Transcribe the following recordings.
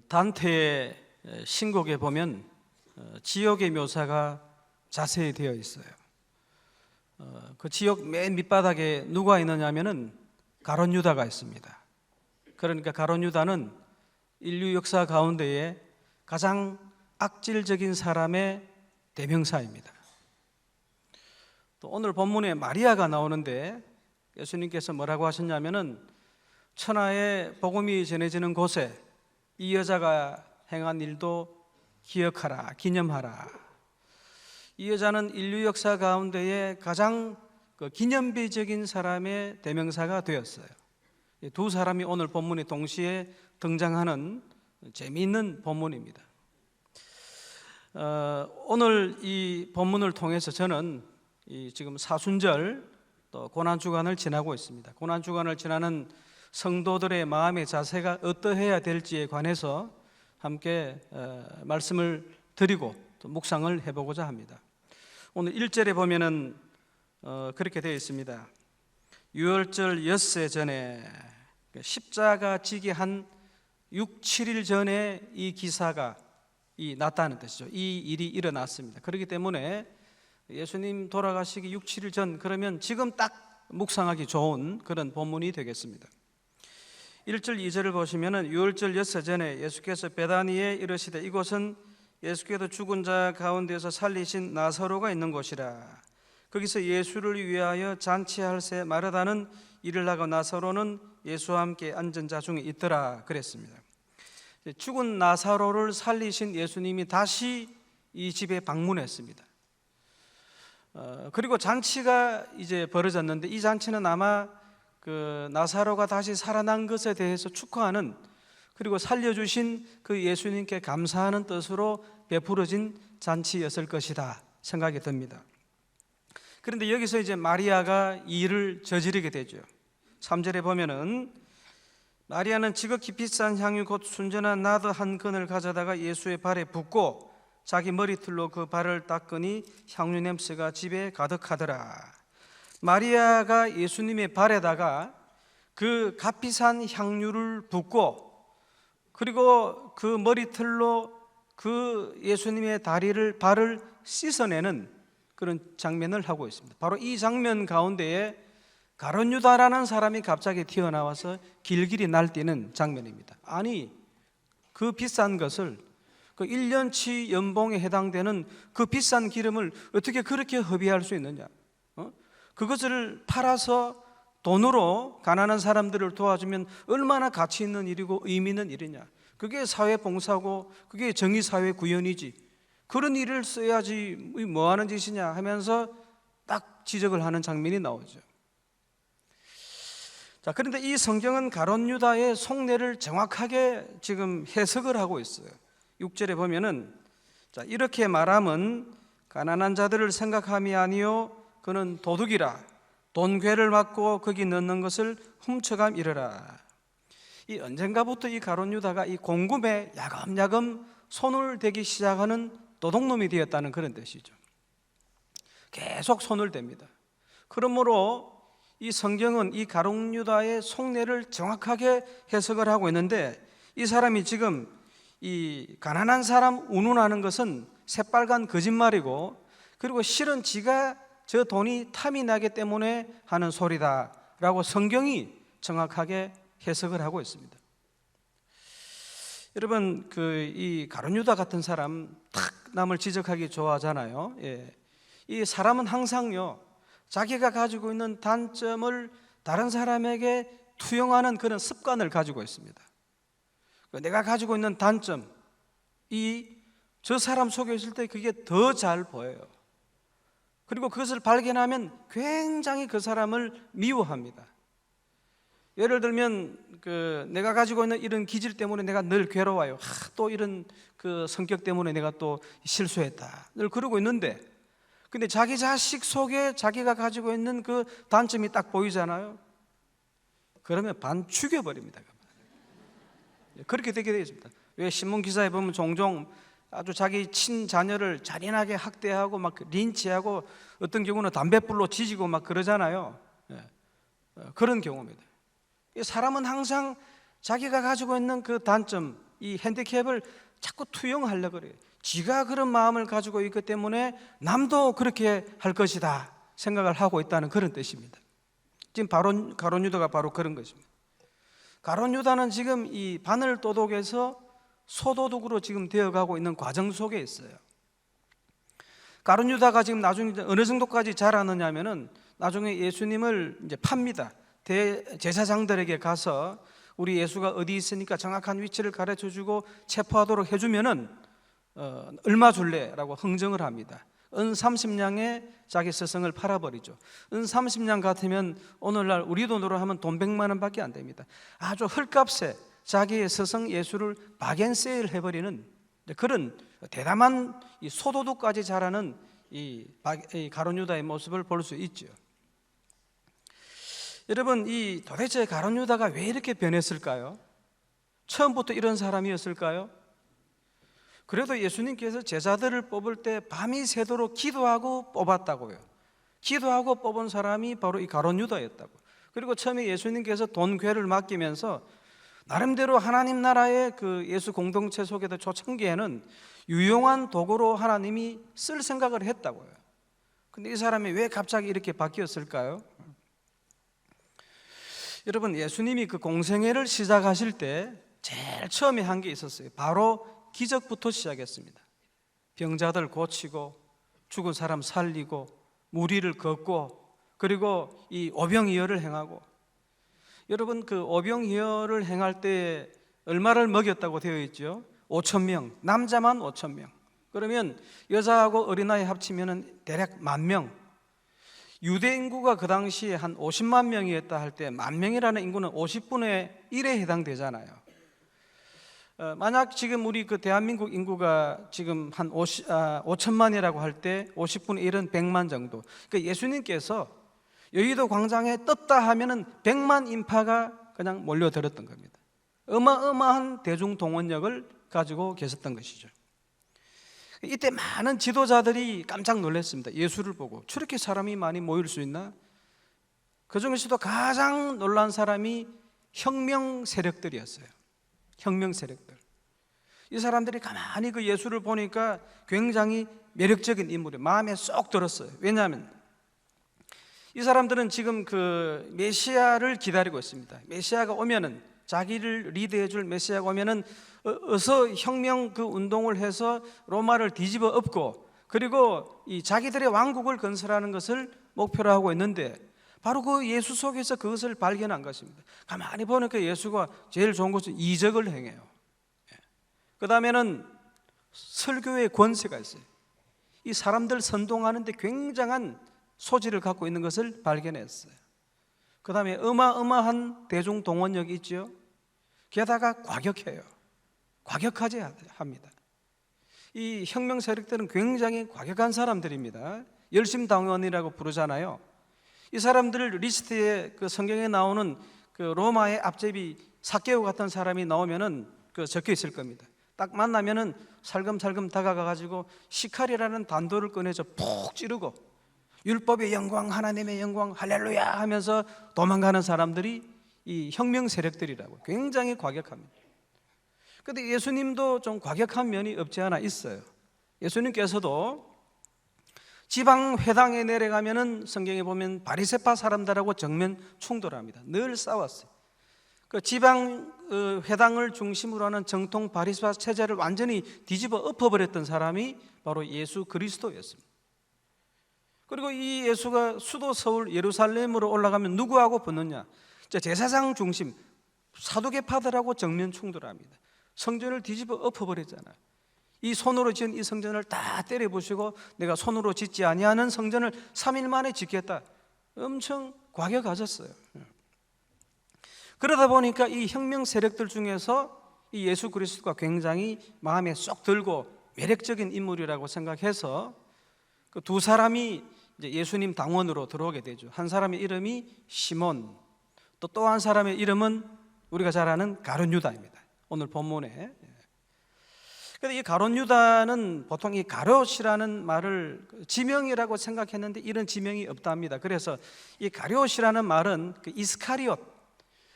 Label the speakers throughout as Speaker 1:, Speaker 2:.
Speaker 1: 단테의 신곡에 보면 지옥의 묘사가 자세히 되어 있어요. 그 지옥 맨 밑바닥에 누가 있느냐면은 가룟 유다가 있습니다. 그러니까 가룟 유다는 인류 역사 가운데에 가장 악질적인 사람의 대명사입니다. 또 오늘 본문에 마리아가 나오는데 예수님께서 뭐라고 하셨냐면은 천하에 복음이 전해지는 곳에 이 여자가 행한 일도 기억하라, 기념하라. 이 여자는 인류 역사 가운데에 가장 기념비적인 사람의 대명사가 되었어요. 두 사람이 오늘 본문에 동시에 등장하는 재미있는 본문입니다. 오늘 이 본문을 통해서 저는 지금 사순절 또 고난주간을 지나고 있습니다. 고난주간을 지나는 성도들의 마음의 자세가 어떠해야 될지에 관해서 함께 말씀을 드리고 또 묵상을 해보고자 합니다. 오늘 1절에 보면은 그렇게 되어 있습니다. 유월절 엿새 전에 십자가 지기 한 6, 7일 전에 이 기사가 났다는 뜻이죠. 이 일이 일어났습니다. 그렇기 때문에 예수님 돌아가시기 6, 7일 전, 그러면 지금 딱 묵상하기 좋은 그런 본문이 되겠습니다. 1절, 2절을 보시면은 유월절 엿새 전에 예수께서 베다니에 이르시되 이곳은 예수께서 죽은 자 가운데서 살리신 나사로가 있는 곳이라. 거기서 예수를 위하여 잔치할새 마르다는 일을 하고 나사로는 예수와 함께 앉은 자 중에 있더라 그랬습니다. 죽은 나사로를 살리신 예수님이 다시 이 집에 방문했습니다. 그리고 잔치가 이제 벌어졌는데 이 잔치는 아마 그 나사로가 다시 살아난 것에 대해서 축하하는, 그리고 살려주신 그 예수님께 감사하는 뜻으로 베풀어진 잔치였을 것이다 생각이 듭니다. 그런데 여기서 이제 마리아가 이 일을 저지르게 되죠. 3절에 보면은 마리아는 지극히 비싼 향유 곧 순전한 나드 한 근을 가져다가 예수의 발에 붓고 자기 머리털로 그 발을 닦으니 향유 냄새가 집에 가득하더라. 마리아가 예수님의 발에다가 그 값비싼 향유를 붓고 그리고 그 머리털로 그 예수님의 발을 씻어내는 그런 장면을 하고 있습니다. 바로 이 장면 가운데에 가룟 유다라는 사람이 갑자기 튀어나와서 길길이 날뛰는 장면입니다. 아니, 그 비싼 것을, 그 1년치 연봉에 해당되는 그 비싼 기름을 어떻게 그렇게 허비할 수 있느냐? 그것을 팔아서 돈으로 가난한 사람들을 도와주면 얼마나 가치 있는 일이고 의미 있는 일이냐? 그게 사회봉사고 그게 정의사회 구현이지. 그런 일을 써야지 뭐 하는 짓이냐 하면서 딱 지적을 하는 장면이 나오죠. 자, 그런데 이 성경은 가룟 유다의 속내를 정확하게 지금 해석을 하고 있어요. 6절에 보면은 자, 이렇게 말함은 가난한 자들을 생각함이 아니요 그는 도둑이라. 돈괴를 맞고 거기 넣는 것을 훔쳐감이러라. 이 언젠가부터 이 가룟 유다가 이 공금에 야금야금 손을 대기 시작하는 도둑놈이 되었다는 그런 뜻이죠. 계속 손을 댑니다. 그러므로 이 성경은 이 가룟 유다의 속내를 정확하게 해석을 하고 있는데, 이 사람이 지금 이 가난한 사람 운운하는 것은 새빨간 거짓말이고, 그리고 실은 지가 저 돈이 탐이 나기 때문에 하는 소리다라고 성경이 정확하게 해석을 하고 있습니다. 여러분, 이 가룟 유다 같은 사람 탁 남을 지적하기 좋아하잖아요. 이 사람은 항상요 자기가 가지고 있는 단점을 다른 사람에게 투영하는 그런 습관을 가지고 있습니다. 내가 가지고 있는 단점, 저 사람 속에 있을 때 그게 더 잘 보여요. 그리고 그것을 발견하면 굉장히 그 사람을 미워합니다. 예를 들면 내가 가지고 있는 이런 기질 때문에 내가 늘 괴로워요. 또 이런 그 성격 때문에 내가 또 실수했다, 늘 그러고 있는데, 근데 자기 자식 속에 자기가 가지고 있는 그 단점이 딱 보이잖아요. 그러면 반 죽여버립니다. 그렇게 되게 되어 있습니다. 왜 신문 기사에 보면 종종 아주 자기 친자녀를 잔인하게 학대하고 막 린치하고 어떤 경우는 담뱃불로 지지고 막 그러잖아요. 그런 경우입니다. 사람은 항상 자기가 가지고 있는 그 단점, 이 핸디캡을 자꾸 투영하려고 그래요. 지가 그런 마음을 가지고 있기 때문에 남도 그렇게 할 것이다 생각을 하고 있다는 그런 뜻입니다. 지금 가룟 유다가 바로 그런 것입니다. 가룟 유다는 지금 이 바늘 도둑에서 소도둑으로 지금 되어가고 있는 과정 속에 있어요. 가룟 유다가 지금 나중에 어느 정도까지 자라느냐면은 나중에 예수님을 이제 팝니다. 제사장들에게 가서 우리 예수가 어디 있으니까 정확한 위치를 가르쳐 주고 체포하도록 해주면은 얼마 줄래라고 흥정을 합니다. 은 30냥에 자기 스승을 팔아버리죠. 은 30냥 같으면 오늘날 우리 돈으로 하면 돈 100만 원밖에 안 됩니다. 아주 헐값에 자기의 스승 예수를 바겐세일 해버리는 그런 대담한 이 소도둑까지 자라는 이 가룟 유다의 모습을 볼 수 있죠. 여러분, 이 도대체 가룟 유다가 왜 이렇게 변했을까요? 처음부터 이런 사람이었을까요? 그래도 예수님께서 제자들을 뽑을 때 밤이 새도록 기도하고 뽑았다고요. 기도하고 뽑은 사람이 바로 이 가룟 유다였다고. 그리고 처음에 예수님께서 돈 괴를 맡기면서 나름대로 하나님 나라의 그 예수 공동체 속에도 초창기에는 유용한 도구로 하나님이 쓸 생각을 했다고요. 근데 이 사람이 왜 갑자기 이렇게 바뀌었을까요? 여러분, 예수님이 그 공생애를 시작하실 때 제일 처음에 한 게 있었어요. 바로 기적부터 시작했습니다. 병자들 고치고 죽은 사람 살리고 무리를 걷고 그리고 이 오병이어를 행하고, 여러분 그 오병이어를 행할 때 얼마를 먹였다고 되어 있죠? 5,000명, 남자만 5,000명. 그러면 여자하고 어린아이 합치면 대략 10,000명. 유대 인구가 그 당시에 한 50만 명이었다 할 때 10,000명이라는 인구는 50분의 1에 해당되잖아요. 만약 지금 우리 그 대한민국 인구가 지금 한 5천만이라고 할 때 50분의 1은 100만 정도. 그러니까 예수님께서 여의도 광장에 떴다 하면은 100만 인파가 그냥 몰려들었던 겁니다. 어마어마한 대중동원력을 가지고 계셨던 것이죠. 이때 많은 지도자들이 깜짝 놀랐습니다. 예수를 보고 저렇게 사람이 많이 모일 수 있나? 그 중에서도 가장 놀란 사람이 혁명 세력들이었어요. 혁명 세력들. 이 사람들이 가만히 그 예수를 보니까 굉장히 매력적인 인물이 마음에 쏙 들었어요. 왜냐하면 이 사람들은 지금 그 메시아를 기다리고 있습니다. 메시아가 오면은, 자기를 리드해 줄 메시아가 오면은 어서 혁명 그 운동을 해서 로마를 뒤집어 엎고 그리고 이 자기들의 왕국을 건설하는 것을 목표로 하고 있는데, 바로 그 예수 속에서 그것을 발견한 것입니다. 가만히 보니까 예수가 제일 좋은 것은 이적을 행해요. 그 다음에는 설교의 권세가 있어요. 이 사람들 선동하는데 굉장한 소질을 갖고 있는 것을 발견했어요. 그 다음에 어마어마한 대중동원력이 있죠. 게다가 과격해요. 과격하지 합니다. 이 혁명 세력들은 굉장히 과격한 사람들입니다. 열심당원이라고 부르잖아요. 이 사람들 리스트에 그 성경에 나오는 그 로마의 앞제비 삭개오 같은 사람이 나오면은 그 적혀 있을 겁니다. 딱 만나면은 살금살금 다가가가지고 시칼이라는 단도를 꺼내서 푹 찌르고 율법의 영광, 하나님의 영광, 할렐루야 하면서 도망가는 사람들이 이 혁명 세력들이라고. 굉장히 과격합니다. 그런데 예수님도 좀 과격한 면이 없지 않아 있어요. 예수님께서도 지방 회당에 내려가면은 성경에 보면 바리새파 사람들하고 정면 충돌합니다. 늘 싸웠어요. 그 지방 회당을 중심으로 하는 정통 바리새파 체제를 완전히 뒤집어 엎어버렸던 사람이 바로 예수 그리스도였습니다. 그리고 이 예수가 수도 서울 예루살렘으로 올라가면 누구하고 붙느냐? 제사장 중심 사두개파들하고 정면 충돌합니다. 성전을 뒤집어 엎어버렸잖아요. 이 손으로 지은 이 성전을 다 때려부시고 내가 손으로 짓지 아니하는 성전을 3일 만에 짓겠다. 엄청 과격하셨어요. 그러다 보니까 이 혁명 세력들 중에서 이 예수 그리스도가 굉장히 마음에 쏙 들고 매력적인 인물이라고 생각해서 그 두 사람이 이제 예수님 당원으로 들어오게 되죠. 한 사람의 이름이 시몬, 또 한 사람의 이름은 우리가 잘 아는 가룟 유다입니다. 오늘 본문에. 그런데 이 가룟 유다는 보통 이 가룟이라는 말을 지명이라고 생각했는데 이런 지명이 없답니다. 그래서 이 가룟이라는 말은 그 이스카리옷,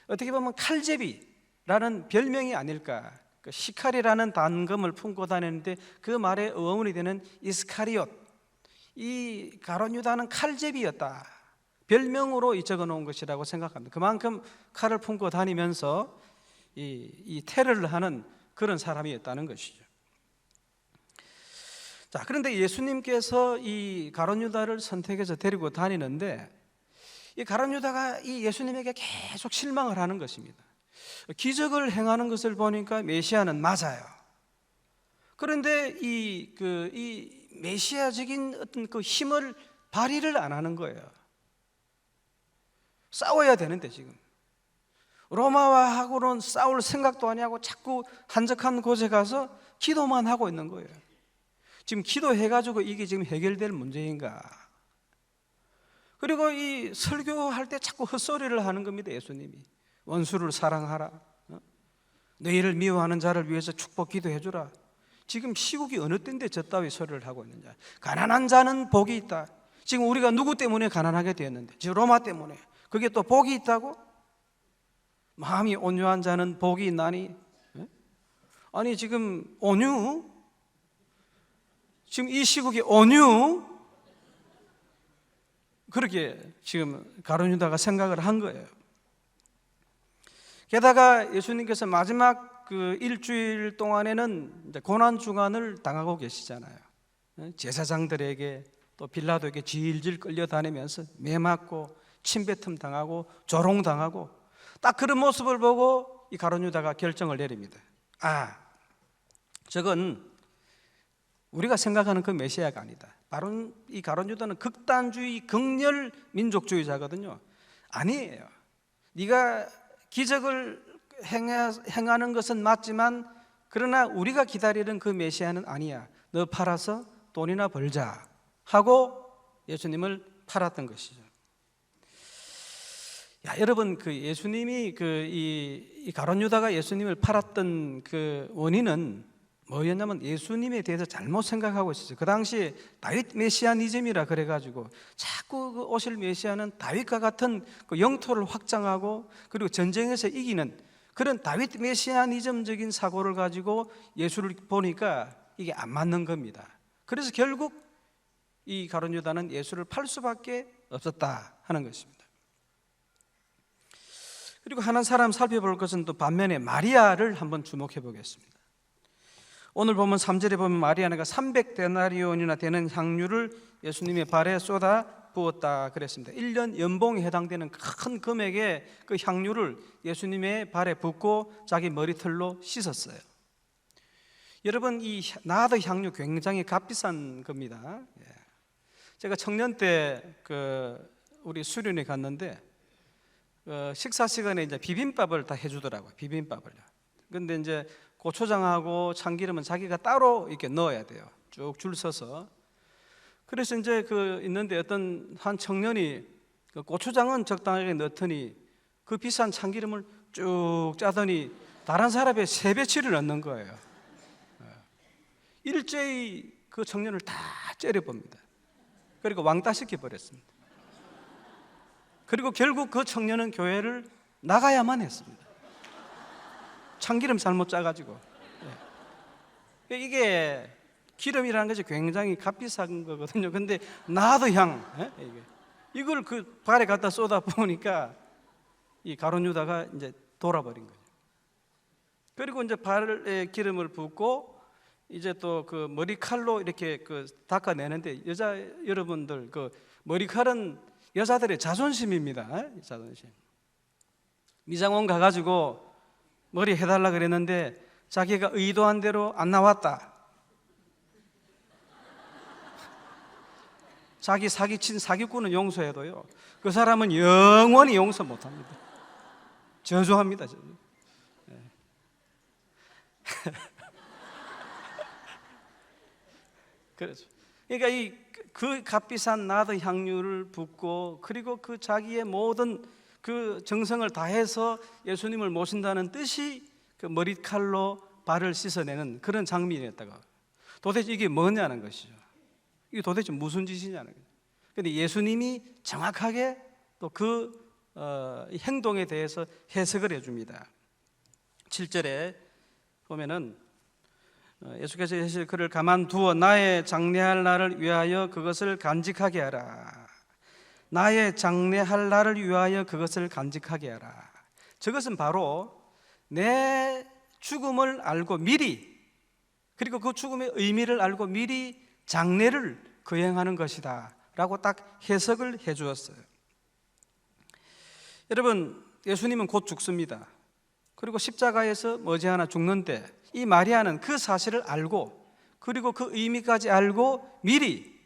Speaker 1: 어떻게 보면 칼제비라는 별명이 아닐까. 그 시칼이라는 단금을 품고 다녔는데 그 말에 어원이 되는 이스카리옷, 이 가룟 유다는 칼제비였다, 별명으로 적어 놓은 것이라고 생각합니다. 그만큼 칼을 품고 다니면서 이 테러를 하는 그런 사람이었다는 것이죠. 자, 그런데 예수님께서 이 가룟 유다를 선택해서 데리고 다니는데 이 가룟 유다가 이 예수님에게 계속 실망을 하는 것입니다. 기적을 행하는 것을 보니까 메시아는 맞아요. 그런데 이 메시아적인 어떤 그 힘을 발휘를 안 하는 거예요. 싸워야 되는데 지금 로마와하고는 싸울 생각도 아니하고 자꾸 한적한 곳에 가서 기도만 하고 있는 거예요. 지금 기도해가지고 이게 지금 해결될 문제인가? 그리고 이 설교할 때 자꾸 헛소리를 하는 겁니다. 예수님이 원수를 사랑하라, 너희를 미워하는 자를 위해서 축복 기도해주라. 지금 시국이 어느 때인데 저 따위 소리를 하고 있느냐? 가난한 자는 복이 있다. 지금 우리가 누구 때문에 가난하게 되었는데, 지금 로마 때문에. 그게 또 복이 있다고? 마음이 온유한 자는 복이 있나니? 아니 지금 온유? 지금 이 시국에 온유? 그렇게 지금 가룟 유다가 생각을 한 거예요. 게다가 예수님께서 마지막 그 일주일 동안에는 이제 고난 주간을 당하고 계시잖아요. 제사장들에게 또 빌라도에게 질질 끌려다니면서 매 맞고 침뱉음 당하고 조롱 당하고, 딱 그런 모습을 보고 이 가룟 유다가 결정을 내립니다. 아, 저건 우리가 생각하는 그 메시아가 아니다. 바로 이 가룟 유다는 극단주의 극렬 민족주의자거든요. 아니에요. 네가 기적을 행하는 것은 맞지만 그러나 우리가 기다리는 그 메시아는 아니야. 너 팔아서 돈이나 벌자 하고 예수님을 팔았던 것이죠. 야, 여러분, 그 예수님이 이 가룟 유다가 예수님을 팔았던 그 원인은 뭐였냐면 예수님에 대해서 잘못 생각하고 있었어요. 그 당시 다윗 메시아니즘이라 그래가지고 자꾸 그 오실 메시아는 다윗과 같은 그 영토를 확장하고 그리고 전쟁에서 이기는 그런 다윗 메시아니즘적인 사고를 가지고 예수를 보니까 이게 안 맞는 겁니다. 그래서 결국 이 가룟 유다는 예수를 팔 수밖에 없었다 하는 것입니다. 그리고 하나 사람 살펴볼 것은 또 반면에 마리아를 한번 주목해 보겠습니다. 오늘 보면 3절에 보면 마리아가 300데나리온이나 되는 향유를 예수님의 발에 쏟아 부었다 그랬습니다. 1년 연봉에 해당되는 큰 금액의 그 향유를 예수님의 발에 붓고 자기 머리털로 씻었어요. 여러분, 이 나드 향유 굉장히 값비싼 겁니다. 제가 청년 때 우리 수련회 갔는데 식사 시간에 이제 비빔밥을 다 해주더라고요. 비빔밥을요. 근데 이제 고추장하고 참기름은 자기가 따로 이렇게 넣어야 돼요. 쭉 줄 서서. 그래서 이제 있는데 어떤 한 청년이 고추장은 적당하게 넣더니 그 비싼 참기름을 쭉 짜더니 다른 사람의 3배치를 넣는 거예요. 일제히 그 청년을 다 째려봅니다. 그리고 왕따 시켜버렸습니다. 그리고 결국 그 청년은 교회를 나가야만 했습니다. 참기름 잘못 짜가지고. 이게 기름이라는 것이 굉장히 값비싼 거거든요. 근데 나드향, 이걸 그 발에 갖다 쏟아 부으니까 이 가룟 유다가 이제 돌아버린 거죠. 그리고 이제 발에 기름을 붓고 이제 또 그 머리칼로 이렇게 닦아내는데 여러분들 머리칼은 여자들의 자존심입니다. 자존심. 미장원 가가지고 머리 해달라 그랬는데 자기가 의도한 대로 안 나왔다. 자기 사기친 사기꾼은 용서해도요, 그 사람은 영원히 용서 못합니다. 저주합니다. 그렇죠. 그러니까 그 값비싼 나드 향유를 붓고 그리고 그 자기의 모든 그 정성을 다해서 예수님을 모신다는 뜻이 그 머리칼로 발을 씻어내는 그런 장면이었다고. 도대체 이게 뭐냐는 것이죠. 이게 도대체 무슨 짓이냐는 거죠. 그런데 예수님이 정확하게 또 행동에 대해서 해석을 해줍니다. 7절에 보면은 예수께서 하실 그를 가만두어 나의 장래할 날을 위하여 그것을 간직하게 하라. 나의 장래할 날을 위하여 그것을 간직하게 하라. 저것은 바로 내 죽음을 알고 미리, 그리고 그 죽음의 의미를 알고 미리 장래를 거행하는 것이다 라고 딱 해석을 해 주었어요. 여러분, 예수님은 곧 죽습니다. 그리고 십자가에서 머지않아 죽는데 이 마리아는 그 사실을 알고, 그리고 그 의미까지 알고 미리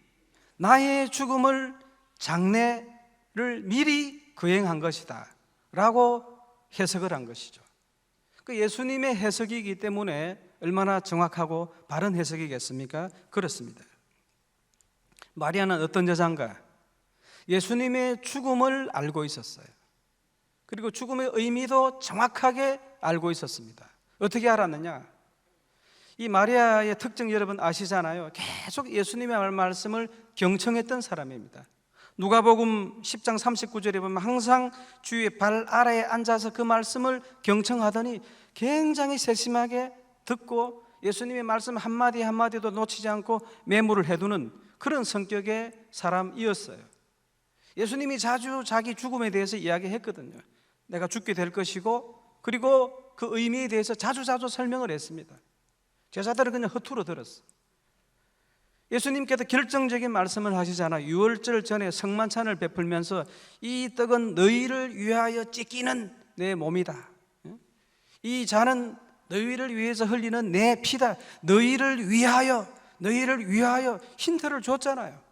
Speaker 1: 나의 죽음을, 장래를 미리 거행한 것이다 라고 해석을 한 것이죠. 그 예수님의 해석이기 때문에 얼마나 정확하고 바른 해석이겠습니까? 그렇습니다. 마리아는 어떤 여자인가? 예수님의 죽음을 알고 있었어요. 그리고 죽음의 의미도 정확하게 알고 있었습니다. 어떻게 알았느냐? 이 마리아의 특징 여러분 아시잖아요. 계속 예수님의 말씀을 경청했던 사람입니다. 누가복음 10장 39절에 보면 항상 주의 발 아래에 앉아서 그 말씀을 경청하더니 굉장히 세심하게 듣고 예수님의 말씀 한마디 한마디도 놓치지 않고 메모를 해두는 그런 성격의 사람이었어요. 예수님이 자주 자기 죽음에 대해서 이야기했거든요. 내가 죽게 될 것이고, 그리고 그 의미에 대해서 자주 설명을 했습니다. 제자들은 그냥 허투루 들었어. 예수님께서 결정적인 말씀을 하시잖아요. 유월절 전에 성만찬을 베풀면서 이 떡은 너희를 위하여 찢기는 내 몸이다. 이 잔은 너희를 위해서 흘리는 내 피다. 너희를 위하여 힌트를 줬잖아요.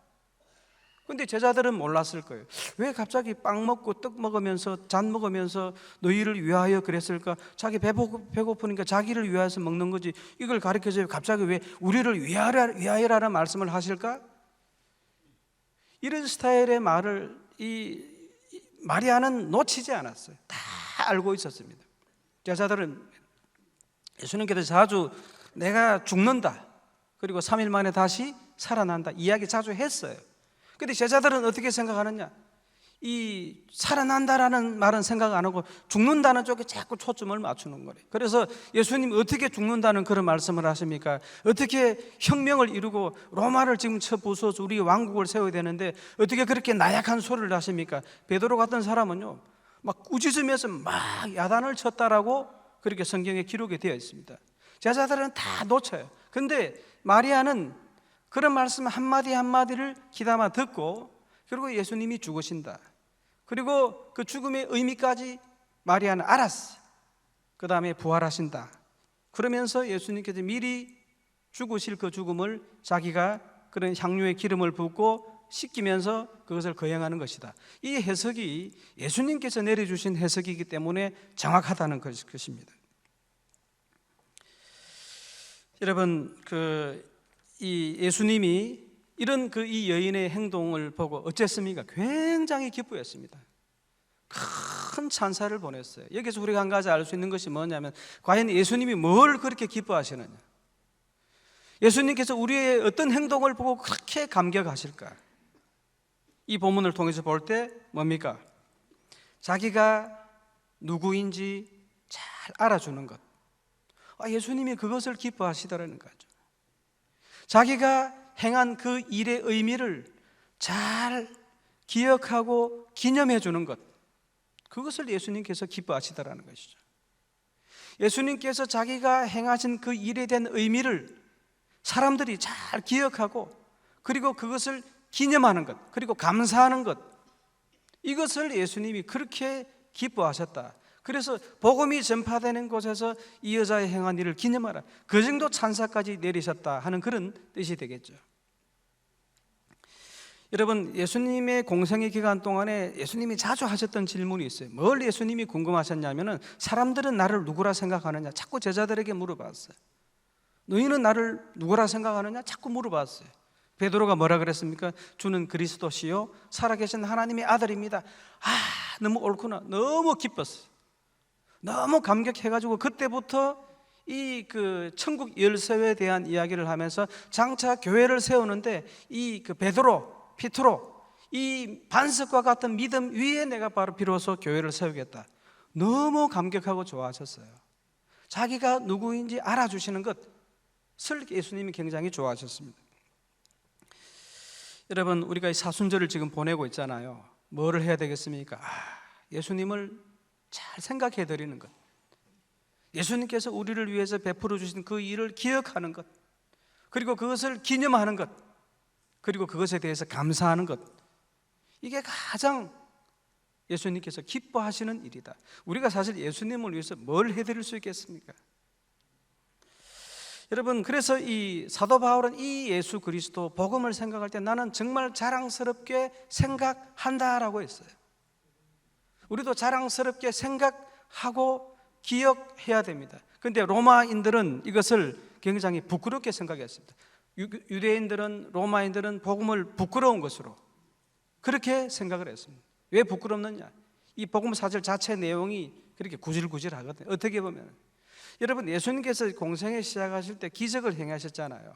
Speaker 1: 근데 제자들은 몰랐을 거예요. 왜 갑자기 빵 먹고 떡 먹으면서 잔 먹으면서 너희를 위하여 그랬을까? 자기 배고프니까 자기를 위하여서 먹는 거지. 이걸 가르쳐줘요. 갑자기 왜 우리를 위하여라는 말씀을 하실까? 이런 스타일의 말을 이 마리아는 놓치지 않았어요. 다 알고 있었습니다. 제자들은 예수님께서 자주 내가 죽는다, 그리고 3일 만에 다시 살아난다 이야기 자주 했어요. 근데 제자들은 어떻게 생각하느냐? 이 살아난다라는 말은 생각 안 하고 죽는다는 쪽에 자꾸 초점을 맞추는 거예요. 그래서 예수님 어떻게 죽는다는 그런 말씀을 하십니까? 어떻게 혁명을 이루고 로마를 지금 쳐부숴서 우리 왕국을 세워야 되는데 어떻게 그렇게 나약한 소리를 하십니까? 베드로 같은 사람은요 막 꾸짖으면서 막 야단을 쳤다라고 그렇게 성경에 기록이 되어 있습니다. 제자들은 다 놓쳐요. 근데 마리아는 그런 말씀 한마디 한마디를 귀담아 듣고, 그리고 예수님이 죽으신다, 그리고 그 죽음의 의미까지 마리아는 알았어요. 그 다음에 부활하신다. 그러면서 예수님께서 미리 죽으실 그 죽음을 자기가 그런 향료의 기름을 붓고 씻기면서 그것을 거행하는 것이다. 이 해석이 예수님께서 내려주신 해석이기 때문에 정확하다는 것입니다. 여러분, 이 예수님이 이런 이 여인의 행동을 보고 어쨌습니까? 굉장히 기쁘했습니다. 큰 찬사를 보냈어요. 여기서 우리가 한 가지 알 수 있는 것이 뭐냐면, 과연 예수님이 뭘 그렇게 기뻐하시느냐? 예수님께서 우리의 어떤 행동을 보고 그렇게 감격하실까? 이 본문을 통해서 볼 때 뭡니까? 자기가 누구인지 잘 알아주는 것. 예수님이 그것을 기뻐하시더라는 거죠. 자기가 행한 그 일의 의미를 잘 기억하고 기념해 주는 것, 그것을 예수님께서 기뻐하시더라는 것이죠. 예수님께서 자기가 행하신 그 일에 대한 의미를 사람들이 잘 기억하고, 그리고 그것을 기념하는 것, 그리고 감사하는 것, 이것을 예수님이 그렇게 기뻐하셨다. 그래서 복음이 전파되는 곳에서 이 여자의 행한 일을 기념하라, 그 정도 찬사까지 내리셨다 하는 그런 뜻이 되겠죠. 여러분, 예수님의 공생의 기간 동안에 예수님이 자주 하셨던 질문이 있어요. 뭘 예수님이 궁금하셨냐면은, 사람들은 나를 누구라 생각하느냐 자꾸 제자들에게 물어봤어요. 너희는 나를 누구라 생각하느냐 자꾸 물어봤어요. 베드로가 뭐라 그랬습니까? 주는 그리스도시요 살아계신 하나님의 아들입니다. 너무 옳구나. 너무 기뻤어요. 너무 감격해가지고 그때부터 이 천국 열쇠에 대한 이야기를 하면서 장차 교회를 세우는데 이 베드로, 피트로, 이 반석과 같은 믿음 위에 내가 바로 비로소 교회를 세우겠다. 너무 감격하고 좋아하셨어요. 자기가 누구인지 알아주시는 것을 예수님이 굉장히 좋아하셨습니다. 여러분, 우리가 이 사순절을 지금 보내고 있잖아요. 뭐를 해야 되겠습니까? 예수님을 잘 생각해 드리는 것, 예수님께서 우리를 위해서 베풀어 주신 그 일을 기억하는 것, 그리고 그것을 기념하는 것, 그리고 그것에 대해서 감사하는 것, 이게 가장 예수님께서 기뻐하시는 일이다. 우리가 사실 예수님을 위해서 뭘 해드릴 수 있겠습니까? 여러분, 그래서 이 사도 바울은 이 예수 그리스도 복음을 생각할 때 나는 정말 자랑스럽게 생각한다라고 했어요. 우리도 자랑스럽게 생각하고 기억해야 됩니다. 그런데 로마인들은 이것을 굉장히 부끄럽게 생각했습니다. 유대인들은, 로마인들은 복음을 부끄러운 것으로 그렇게 생각을 했습니다. 왜 부끄럽느냐? 이 복음 사절 자체 내용이 그렇게 구질구질하거든요. 어떻게 보면 여러분, 예수님께서 공생애 시작하실 때 기적을 행하셨잖아요.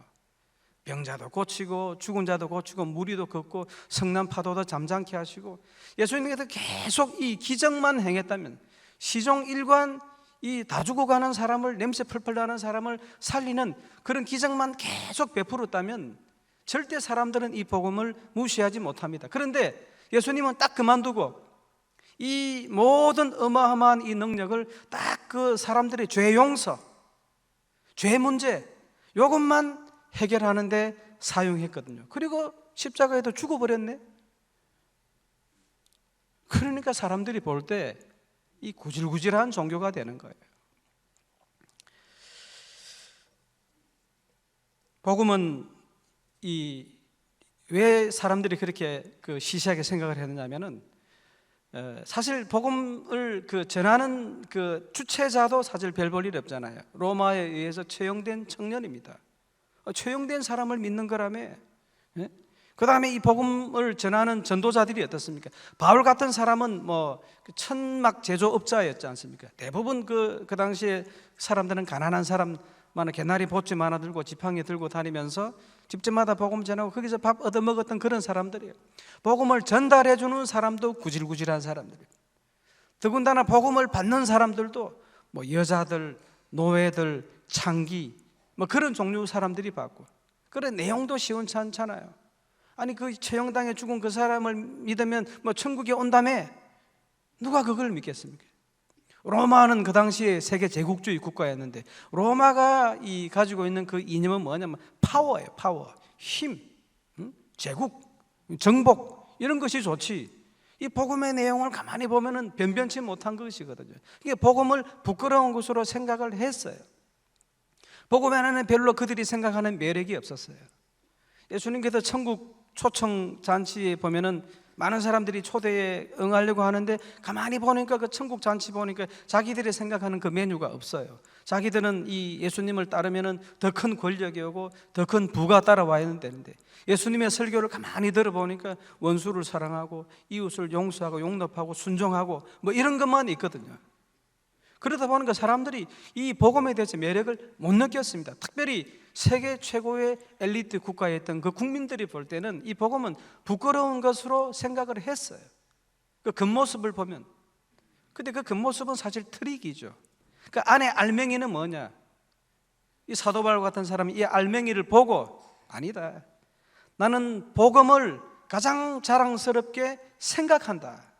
Speaker 1: 병자도 고치고 죽은 자도 고치고 무리도 걷고 성난 파도도 잠잠케 하시고, 예수님께서 계속 이 기적만 행했다면 시종 일관 이 다 죽어가는 사람을, 냄새 펄펄 나는 사람을 살리는 그런 기적만 계속 베풀었다면 절대 사람들은 이 복음을 무시하지 못합니다. 그런데 예수님은 딱 그만두고 이 모든 어마어마한 이 능력을 딱 그 사람들의 죄 용서, 죄 문제 이것만 해결하는데 사용했거든요. 그리고 십자가에도 죽어버렸네. 그러니까 사람들이 볼 때 이 구질구질한 종교가 되는 거예요. 복음은 왜 사람들이 그렇게 시시하게 생각을 했느냐면은 사실 복음을 전하는 주체자도 사실 별 볼 일 없잖아요. 로마에 의해서 채용된 청년입니다. 채용된 사람을 믿는 거라며. 그 다음에 이 복음을 전하는 전도자들이 어떻습니까? 바울 같은 사람은 천막 제조업자였지 않습니까? 대부분 그 당시에 사람들은 가난한 사람만은 개나리 보침 하나 들고 지팡이 들고 다니면서 집집마다 복음 전하고 거기서 밥 얻어먹었던 그런 사람들이에요. 복음을 전달해 주는 사람도 구질구질한 사람들이에요. 더군다나 복음을 받는 사람들도 여자들, 노예들, 창기 그런 종류 사람들이 받고, 그런 내용도 시원치 않잖아요. 아니 그 채용당해 죽은 그 사람을 믿으면 천국에 온다며 누가 그걸 믿겠습니까? 로마는 그 당시에 세계 제국주의 국가였는데 로마가 가지고 있는 그 이념은 뭐냐면 파워예요. 파워, 힘, 제국, 정복 이런 것이 좋지, 이 복음의 내용을 가만히 보면은 변변치 못한 것이거든요. 이게 복음을 부끄러운 것으로 생각을 했어요. 복음에는 별로 그들이 생각하는 매력이 없었어요. 예수님께서 천국 초청 잔치에 보면은 많은 사람들이 초대에 응하려고 하는데 가만히 보니까 그 천국 잔치 보니까 자기들이 생각하는 그 메뉴가 없어요. 자기들은 이 예수님을 따르면은 더 큰 권력이 오고 더 큰 부가 따라와야 되는데, 예수님의 설교를 가만히 들어보니까 원수를 사랑하고 이웃을 용서하고 용납하고 순종하고 이런 것만 있거든요. 그러다 보니까 사람들이 이 복음에 대해서 매력을 못 느꼈습니다. 특별히 세계 최고의 엘리트 국가였던 그 국민들이 볼 때는 이 복음은 부끄러운 것으로 생각을 했어요. 그 겉모습을 보면. 근데 그 겉모습은 사실 트릭이죠. 그 안에 알맹이는 뭐냐? 이 사도 바울 같은 사람이 이 알맹이를 보고, 아니다, 나는 복음을 가장 자랑스럽게 생각한다,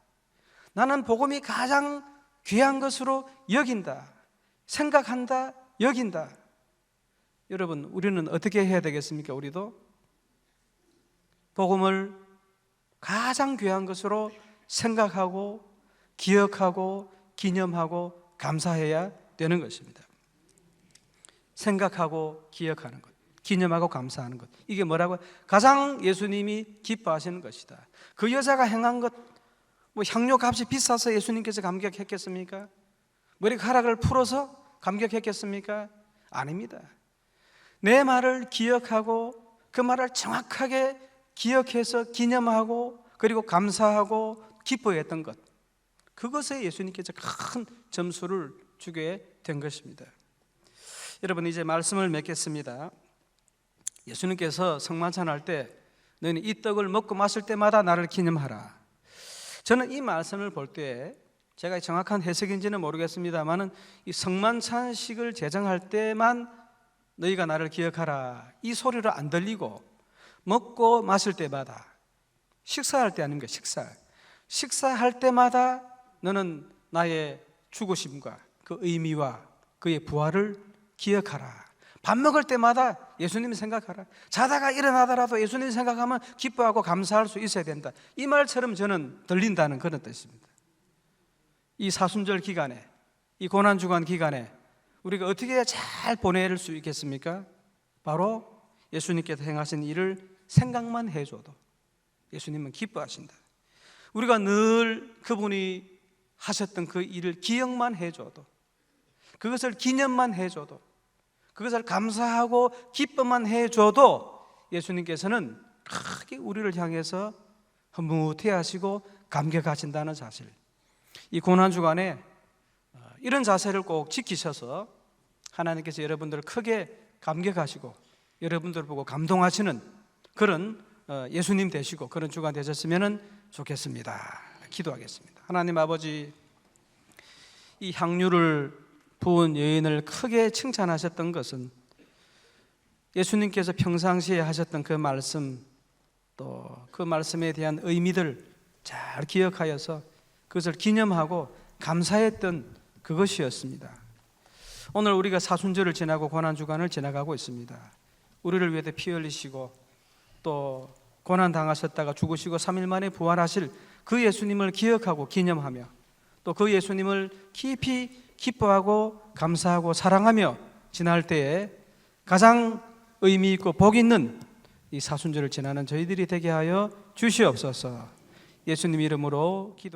Speaker 1: 나는 복음이 가장 귀한 것으로 여긴다, 생각한다, 여긴다. 여러분, 우리는 어떻게 해야 되겠습니까? 우리도 복음을 가장 귀한 것으로 생각하고 기억하고 기념하고 감사해야 되는 것입니다. 생각하고 기억하는 것, 기념하고 감사하는 것, 이게 뭐라고요? 가장 예수님이 기뻐하시는 것이다. 그 여자가 행한 것, 향료 값이 비싸서 예수님께서 감격했겠습니까? 머리카락을 풀어서 감격했겠습니까? 아닙니다. 내 말을 기억하고 그 말을 정확하게 기억해서 기념하고 그리고 감사하고 기뻐했던 것, 그것에 예수님께서 큰 점수를 주게 된 것입니다. 여러분, 이제 말씀을 맺겠습니다. 예수님께서 성만찬할 때 너희는 이 떡을 먹고 마실 때마다 나를 기념하라. 저는 이 말씀을 볼 때 제가 정확한 해석인지는 모르겠습니다만은 이 성만찬식을 제정할 때만 너희가 나를 기억하라, 이 소리를 안 들리고 먹고 마실 때마다, 식사할 때 아닙니까? 식사할 때마다 너는 나의 죽으심과 그 의미와 그의 부활을 기억하라. 밥 먹을 때마다 예수님 생각하라. 자다가 일어나더라도 예수님 생각하면 기뻐하고 감사할 수 있어야 된다. 이 말처럼 저는 들린다는 그런 뜻입니다. 이 사순절 기간에, 이 고난주간 기간에 우리가 어떻게 잘 보낼 수 있겠습니까? 바로 예수님께서 행하신 일을 생각만 해줘도 예수님은 기뻐하신다. 우리가 늘 그분이 하셨던 그 일을 기억만 해줘도, 그것을 기념만 해줘도, 그것을 감사하고 기뻐만 해줘도 예수님께서는 크게 우리를 향해서 흐뭇해 하시고 감격하신다는 사실, 이 고난주간에 이런 자세를 꼭 지키셔서 하나님께서 여러분들을 크게 감격하시고 여러분들을 보고 감동하시는 그런 예수님 되시고 그런 주간 되셨으면 좋겠습니다. 기도하겠습니다. 하나님 아버지, 이 향유를 부은 여인을 크게 칭찬하셨던 것은 예수님께서 평상시에 하셨던 그 말씀, 또 그 말씀에 대한 의미들 잘 기억하여서 그것을 기념하고 감사했던 그것이었습니다. 오늘 우리가 사순절을 지나고 고난주간을 지나가고 있습니다. 우리를 위해 피 흘리시고 또 고난당하셨다가 죽으시고 3일 만에 부활하실 그 예수님을 기억하고 기념하며 또 그 예수님을 깊이 기뻐하고 감사하고 사랑하며 지날 때에 가장 의미 있고 복 있는 이 사순절을 지나는 저희들이 되게 하여 주시옵소서. 예수님 이름으로 기도합니다.